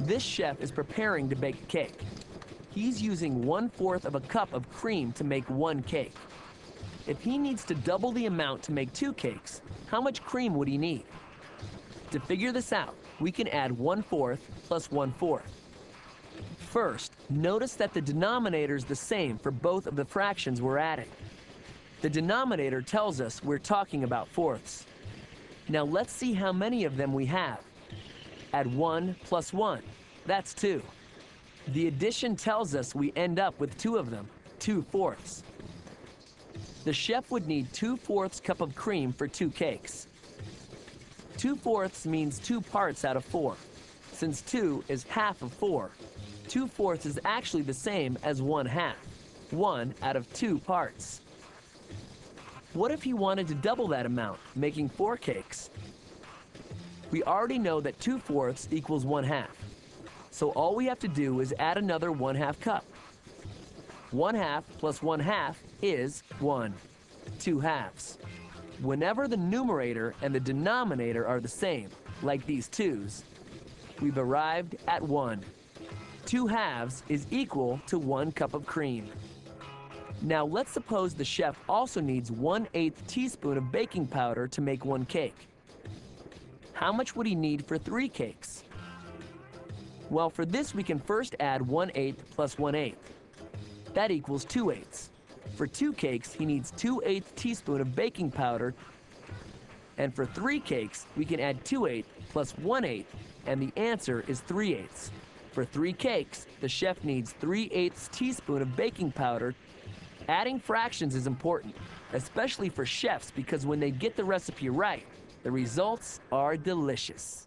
This chef is preparing to bake a cake. He's using 1/4 of a cup of cream to make one cake. If he needs to double the amount to make 2 cakes, how much cream would he need? To figure this out, we can add 1/4 plus 1/4. First, notice that the denominator is the same for both of the fractions we're adding. The denominator tells us we're talking about fourths. Now let's see how many of them we have. Add 1 plus 1, that's 2. The addition tells us we end up with 2 of them, 2/4. The chef would need 2/4 cup of cream for 2 cakes. 2/4 means 2 parts out of 4. Since 2 is half of 4, 2/4 is actually the same as 1/2, 1 out of 2 parts. What if he wanted to double that amount, making 4 cakes? We already know that 2/4 equals 1/2. So all we have to do is add another 1/2 cup. 1/2 plus 1/2 is 1, 2/2. Whenever the numerator and the denominator are the same, like these 2's, we've arrived at 1. 2/2 is equal to 1 cup of cream. Now let's suppose the chef also needs 1/8 teaspoon of baking powder to make 1 cake. How much would he need for 3 cakes? Well, for this we can first add 1/8 plus 1/8. That equals 2/8. For 2 cakes, he needs 2/8 teaspoon of baking powder, and for 3 cakes, we can add 2/8 plus 1/8, and the answer is 3/8. For 3 cakes, the chef needs 3/8 teaspoon of baking powder. Adding fractions is important, especially for chefs, because when they get the recipe right, the results are delicious.